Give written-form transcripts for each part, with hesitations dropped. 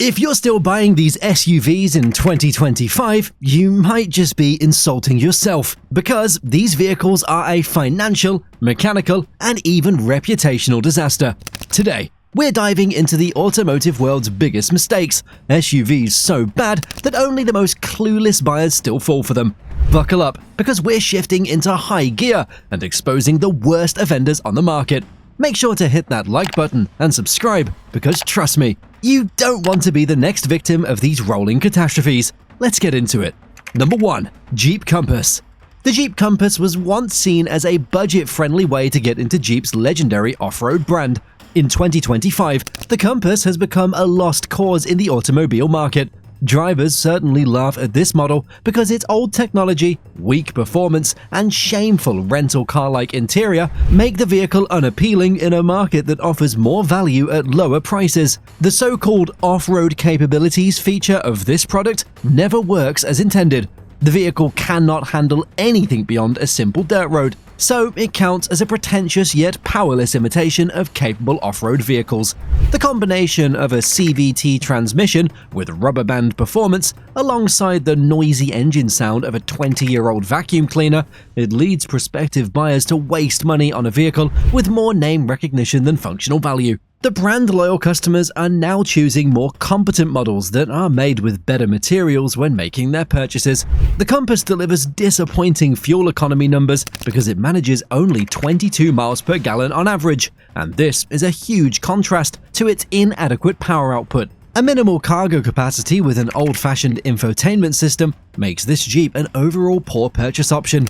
If you're still buying these SUVs in 2025, you might just be insulting yourself, because these vehicles are a financial, mechanical, and even reputational disaster. Today, we're diving into the automotive world's biggest mistakes, SUVs so bad that only the most clueless buyers still fall for them. Buckle up, because we're shifting into high gear and exposing the worst offenders on the market. Make sure to hit that like button and subscribe, because trust me, you don't want to be the next victim of these rolling catastrophes. Let's get into it. Number 1. Jeep Compass. The Jeep Compass was once seen as a budget-friendly way to get into Jeep's legendary off-road brand. In 2025, the Compass has become a lost cause in the automobile market. Drivers certainly laugh at this model because its old technology, weak performance, and shameful rental car-like interior make the vehicle unappealing in a market that offers more value at lower prices. The so-called off-road capabilities feature of this product never works as intended. The vehicle cannot handle anything beyond a simple dirt road, so it counts as a pretentious yet powerless imitation of capable off-road vehicles. The combination of a CVT transmission with rubber band performance alongside the noisy engine sound of a 20-year-old vacuum cleaner, it leads prospective buyers to waste money on a vehicle with more name recognition than functional value. The brand-loyal customers are now choosing more competent models that are made with better materials when making their purchases. The Compass delivers disappointing fuel economy numbers because it manages only 22 miles per gallon on average, and this is a huge contrast to its inadequate power output. A minimal cargo capacity with an old-fashioned infotainment system makes this Jeep an overall poor purchase option.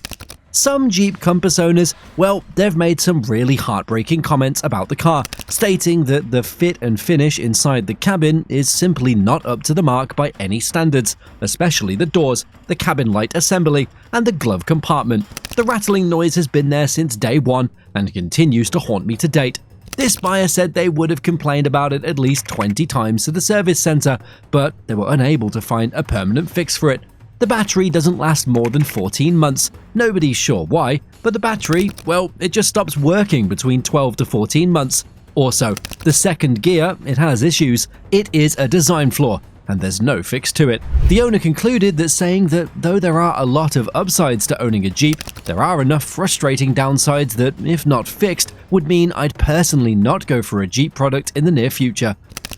Some Jeep Compass owners, well, they've made some really heartbreaking comments about the car, stating that the fit and finish inside the cabin is simply not up to the mark by any standards, especially the doors, the cabin light assembly, and the glove compartment. The rattling noise has been there since day one and continues to haunt me to date. This buyer said they would have complained about it at least 20 times to the service center, but they were unable to find a permanent fix for it. The battery doesn't last more than 14 months. Nobody's sure why, but the battery, well, it just stops working between 12 to 14 months. Also, the second gear, it has issues. It is a design flaw, and there's no fix to it. The owner concluded that saying that though there are a lot of upsides to owning a Jeep, there are enough frustrating downsides that, if not fixed, would mean I'd personally not go for a Jeep product in the near future.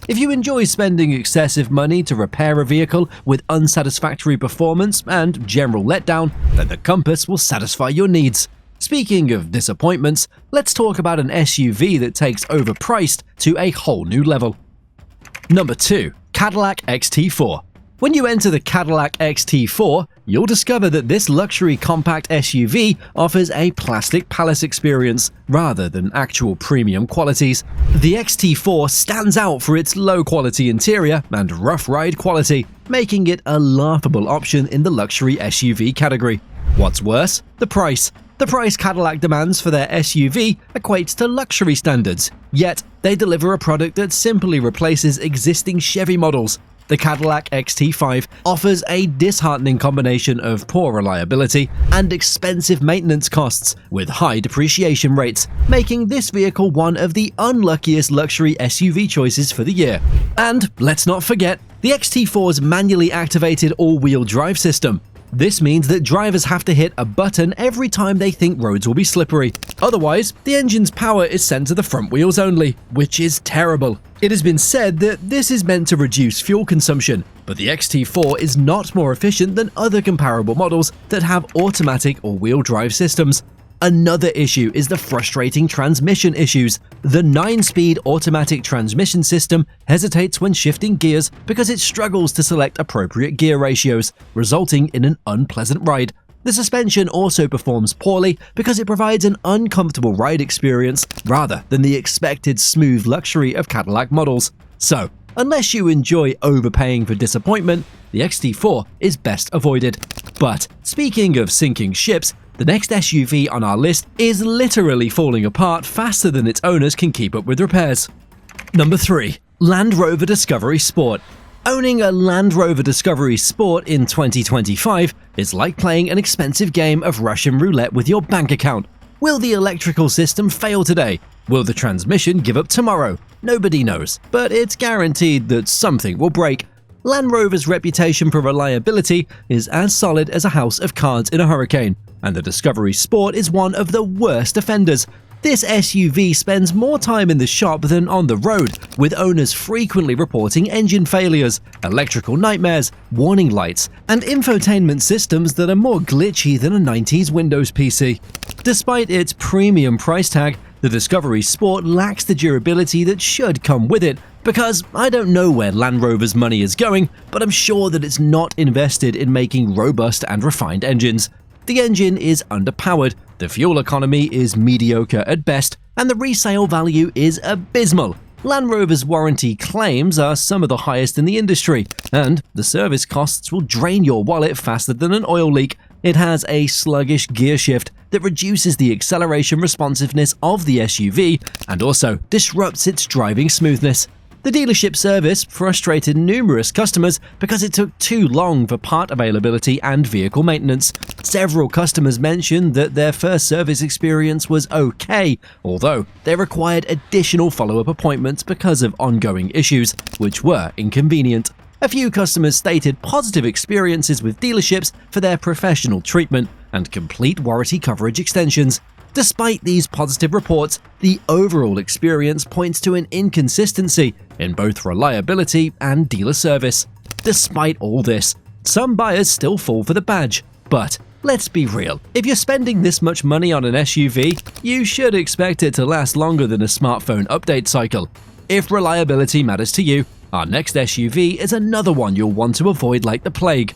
If you enjoy spending excessive money to repair a vehicle with unsatisfactory performance and general letdown, then the Compass will satisfy your needs. Speaking of disappointments, let's talk about an SUV that takes overpriced to a whole new level. Number 2. Cadillac XT4. When you enter the Cadillac XT4, you'll discover that this luxury compact SUV offers a plastic palace experience rather than actual premium qualities. The XT4 stands out for its low-quality interior and rough ride quality, making it a laughable option in the luxury SUV category. What's worse? The price. The price Cadillac demands for their SUV equates to luxury standards, yet they deliver a product that simply replaces existing Chevy models. The Cadillac XT5 offers a disheartening combination of poor reliability and expensive maintenance costs with high depreciation rates, making this vehicle one of the unluckiest luxury SUV choices for the year. And let's not forget the XT4's manually activated all-wheel drive system. This means that drivers have to hit a button every time they think roads will be slippery. Otherwise, the engine's power is sent to the front wheels only, which is terrible. It has been said that this is meant to reduce fuel consumption, but the XT4 is not more efficient than other comparable models that have automatic all-wheel drive systems. Another issue is the frustrating transmission issues. The 9-speed automatic transmission system hesitates when shifting gears because it struggles to select appropriate gear ratios, resulting in an unpleasant ride. The suspension also performs poorly because it provides an uncomfortable ride experience rather than the expected smooth luxury of Cadillac models. So, unless you enjoy overpaying for disappointment, the XT4 is best avoided. But speaking of sinking ships, the next SUV on our list is literally falling apart faster than its owners can keep up with repairs. Number 3. Land Rover Discovery Sport. Owning a Land Rover Discovery Sport in 2025 is like playing an expensive game of Russian roulette with your bank account. Will the electrical system fail today? Will the transmission give up tomorrow? Nobody knows, but it's guaranteed that something will break. Land Rover's reputation for reliability is as solid as a house of cards in a hurricane, and the Discovery Sport is one of the worst offenders. This SUV spends more time in the shop than on the road, with owners frequently reporting engine failures, electrical nightmares, warning lights, and infotainment systems that are more glitchy than a 90s Windows PC. Despite its premium price tag, the Discovery Sport lacks the durability that should come with it, because I don't know where Land Rover's money is going, but I'm sure that it's not invested in making robust and refined engines. The engine is underpowered, the fuel economy is mediocre at best, and the resale value is abysmal. Land Rover's warranty claims are some of the highest in the industry, and the service costs will drain your wallet faster than an oil leak. It has a sluggish gear shift that reduces the acceleration responsiveness of the SUV and also disrupts its driving smoothness. The dealership service frustrated numerous customers because it took too long for part availability and vehicle maintenance. Several customers mentioned that their first service experience was okay, although they required additional follow-up appointments because of ongoing issues, which were inconvenient. A few customers stated positive experiences with dealerships for their professional treatment and complete warranty coverage extensions. Despite these positive reports, the overall experience points to an inconsistency in both reliability and dealer service. Despite all this, some buyers still fall for the badge. But let's be real, if you're spending this much money on an SUV, you should expect it to last longer than a smartphone update cycle. If reliability matters to you, our next SUV is another one you'll want to avoid like the plague.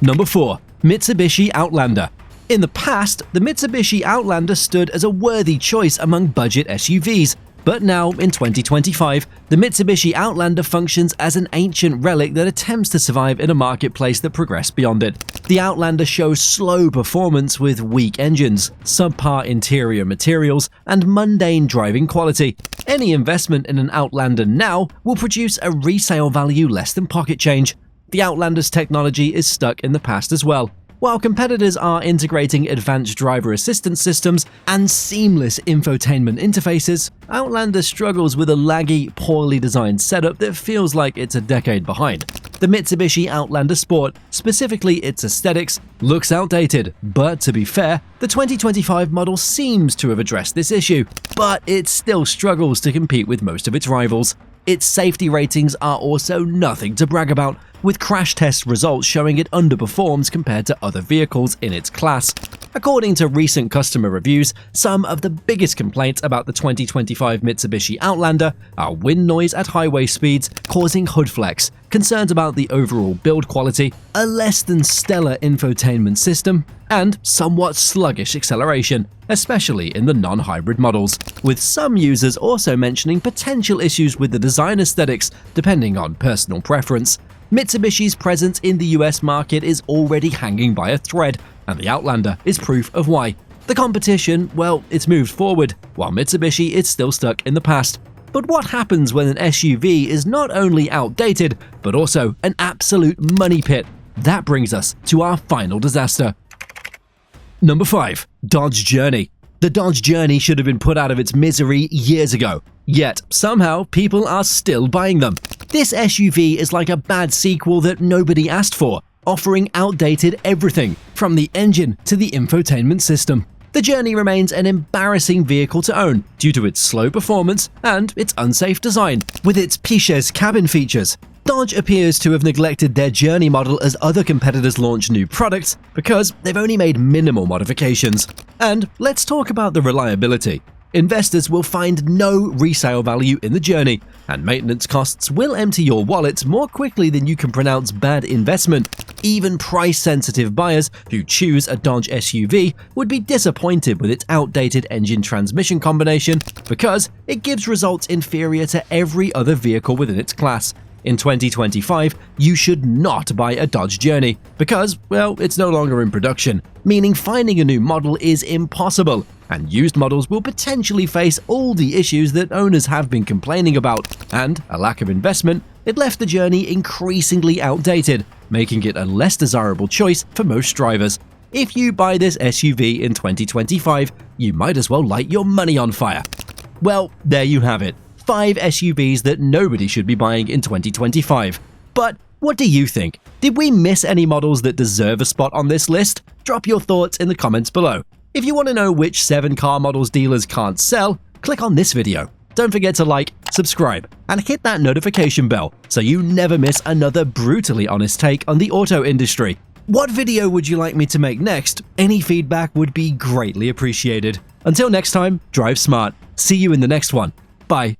Number 4. Mitsubishi Outlander. In the past, the Mitsubishi Outlander stood as a worthy choice among budget SUVs, but now, in 2025, the Mitsubishi Outlander functions as an ancient relic that attempts to survive in a marketplace that progressed beyond it. The Outlander shows slow performance with weak engines, subpar interior materials, and mundane driving quality. Any investment in an Outlander now will produce a resale value less than pocket change. The Outlander's technology is stuck in the past as well. While competitors are integrating advanced driver assistance systems and seamless infotainment interfaces, Outlander struggles with a laggy, poorly designed setup that feels like it's a decade behind. The Mitsubishi Outlander Sport, specifically its aesthetics, looks outdated, but to be fair, the 2025 model seems to have addressed this issue, but it still struggles to compete with most of its rivals. Its safety ratings are also nothing to brag about, with crash test results showing it underperforms compared to other vehicles in its class. According to recent customer reviews, some of the biggest complaints about the 2025 Mitsubishi Outlander are wind noise at highway speeds causing hood flex, concerns about the overall build quality, a less than stellar infotainment system, and somewhat sluggish acceleration, especially in the non-hybrid models, with some users also mentioning potential issues with the design aesthetics depending on personal preference. Mitsubishi's presence in the US market is already hanging by a thread, and the Outlander is proof of why. The competition, well, it's moved forward, while Mitsubishi is still stuck in the past. But what happens when an SUV is not only outdated, but also an absolute money pit? That brings us to our final disaster. Number 5. Dodge Journey. The Dodge Journey should have been put out of its misery years ago, yet somehow people are still buying them. This SUV is like a bad sequel that nobody asked for, offering outdated everything, from the engine to the infotainment system. The Journey remains an embarrassing vehicle to own due to its slow performance and its unsafe design, with its Piches cabin features. Dodge appears to have neglected their Journey model as other competitors launch new products because they've only made minimal modifications. And let's talk about the reliability. Investors will find no resale value in the Journey, and maintenance costs will empty your wallets more quickly than you can pronounce bad investment. Even price-sensitive buyers who choose a Dodge SUV would be disappointed with its outdated engine-transmission combination because it gives results inferior to every other vehicle within its class. In 2025, you should not buy a Dodge Journey because, well, it's no longer in production, meaning finding a new model is impossible, and used models will potentially face all the issues that owners have been complaining about, and a lack of investment, it left the Journey increasingly outdated, making it a less desirable choice for most drivers. If you buy this SUV in 2025, you might as well light your money on fire. Well, there you have it. 5 SUVs that nobody should be buying in 2025. But what do you think? Did we miss any models that deserve a spot on this list? Drop your thoughts in the comments below. If you want to know which 7 car models dealers can't sell, click on this video. Don't forget to like, subscribe, and hit that notification bell so you never miss another brutally honest take on the auto industry. What video would you like me to make next? Any feedback would be greatly appreciated. Until next time, drive smart. See you in the next one. Bye.